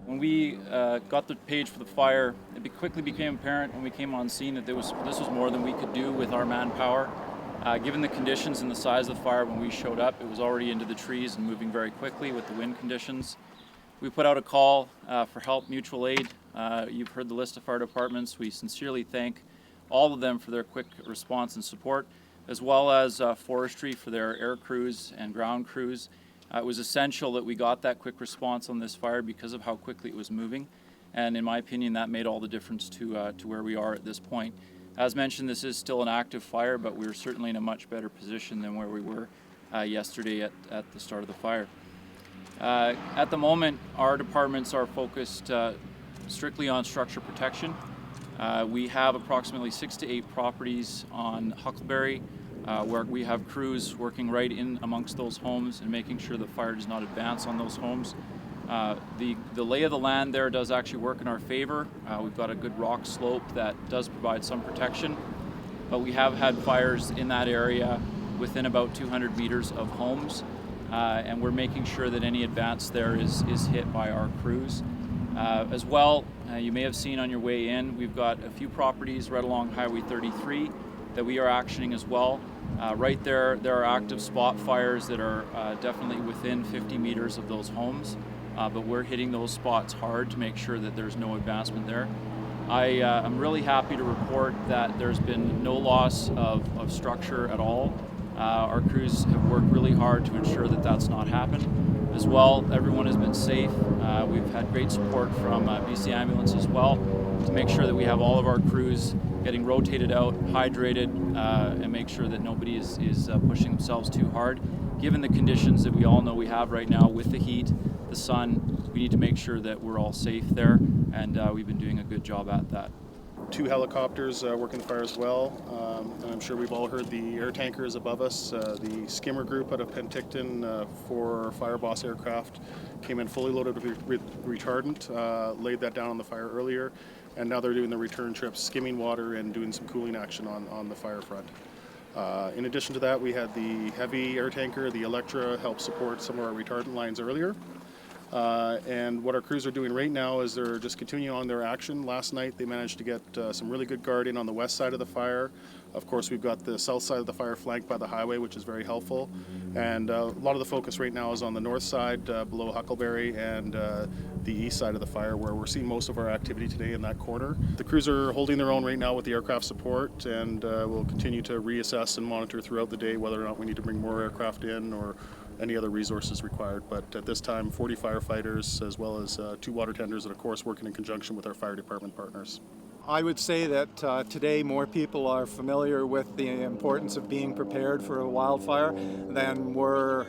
When we got the page for the fire, quickly became apparent when we came on scene that this was more than we could do with our manpower. Given the conditions and the size of the fire when we showed up, it was already into the trees and moving very quickly with the wind conditions. We put out a call for help, mutual aid. You've heard the list of fire departments. We sincerely thank all of them for their quick response and support, as well as forestry for their air crews and ground crews. It was essential that we got that quick response on this fire because of how quickly it was moving, and in my opinion that made all the difference to where we are at this point. As mentioned, this is still an active fire, but we're certainly in a much better position than where we were yesterday at the start of the fire. At the moment, our departments are focused strictly on structure protection. We have approximately 6 to 8 properties on Huckleberry where we have crews working right in amongst those homes and making sure the fire does not advance on those homes. The lay of the land there does actually work in our favor. We've got a good rock slope that does provide some protection, but we have had fires in that area within about 200 meters of homes, and we're making sure that any advance there is hit by our crews. As well, you may have seen on your way in, we've got a few properties right along Highway 33 that we are actioning as well. Right there are active spot fires that are definitely within 50 meters of those homes, but we're hitting those spots hard to make sure that there's no advancement there. I'm really happy to report that there's been no loss of structure at all. Our crews have worked really hard to ensure that that's not happened. As well, everyone has been safe. We've had great support from BC Ambulance as well to make sure that we have all of our crews getting rotated out, hydrated, and make sure that nobody is pushing themselves too hard. Given the conditions that we all know we have right now with the heat, the sun, we need to make sure that we're all safe there, and we've been doing a good job at that. 2 helicopters working the fire as well, and I'm sure we've all heard the air tankers above us. The skimmer group out of Penticton for Fireboss aircraft came in fully loaded with retardant, laid that down on the fire earlier, and now they're doing the return trips, skimming water and doing some cooling action on the fire front. In addition to that, we had the heavy air tanker, the Electra, help support some of our retardant lines earlier. And what our crews are doing right now is they're just continuing on their action. Last night they managed to get some really good guarding on the west side of the fire. Of course, we've got the south side of the fire flanked by the highway, which is very helpful. And a lot of the focus right now is on the north side below Huckleberry and the east side of the fire, where we're seeing most of our activity today in that corner. The crews are holding their own right now with the aircraft support, and we'll continue to reassess and monitor throughout the day whether or not we need to bring more aircraft in or any other resources required. But at this time, 40 firefighters as well as 2 water tenders, and of course working in conjunction with our fire department partners. I would say that today more people are familiar with the importance of being prepared for a wildfire than were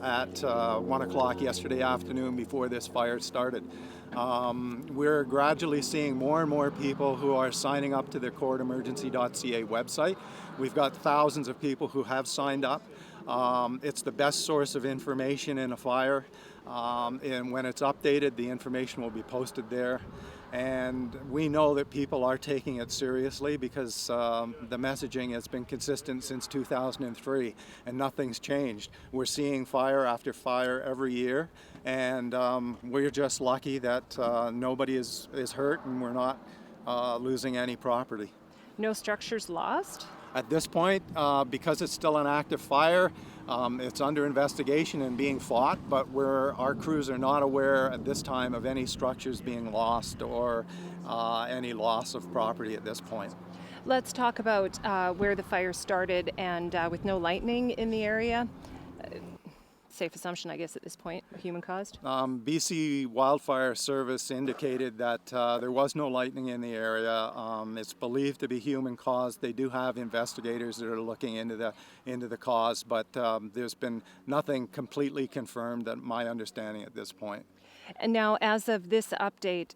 at 1 o'clock yesterday afternoon before this fire started. We're gradually seeing more and more people who are signing up to the courtemergency.ca website. We've got thousands of people who have signed up. It's the best source of information in a fire, and when it's updated, the information will be posted there. And we know that people are taking it seriously because the messaging has been consistent since 2003 and nothing's changed. We're seeing fire after fire every year, and we're just lucky that nobody is hurt and we're not losing any property. No structures lost? At this point, because it's still an active fire, it's under investigation and being fought, but our crews are not aware at this time of any structures being lost or any loss of property at this point. Let's talk about where the fire started and with no lightning in the area. Safe assumption, I guess, at this point, human caused? BC Wildfire Service indicated that there was no lightning in the area. It's believed to be human caused. They do have investigators that are looking into the cause, but there's been nothing completely confirmed, at my understanding at this point. And now, as of this update,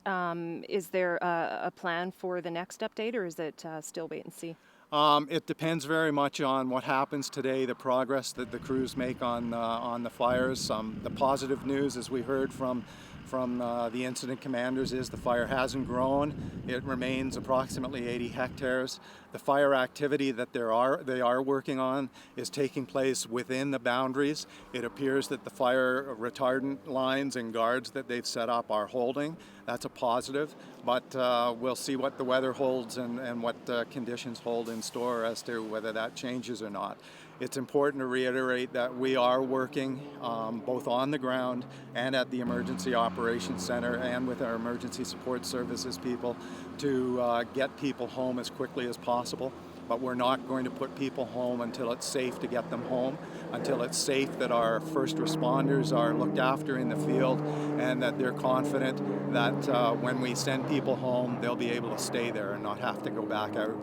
is there a plan for the next update, or is it still wait and see? It depends very much on what happens today, the progress that the crews make on the fires. The positive news, as we heard from the incident commanders, is the fire hasn't grown. It remains approximately 80 hectares. The fire activity that they are working on is taking place within the boundaries. It appears that the fire retardant lines and guards that they've set up are holding. That's a positive, but we'll see what the weather holds and what conditions hold in store as to whether that changes or not. It's important to reiterate that we are working both on the ground and at the Emergency Operations Center and with our emergency support services people to get people home as quickly as possible. But we're not going to put people home until it's safe to get them home, until it's safe that our first responders are looked after in the field and that they're confident that when we send people home, they'll be able to stay there and not have to go back out.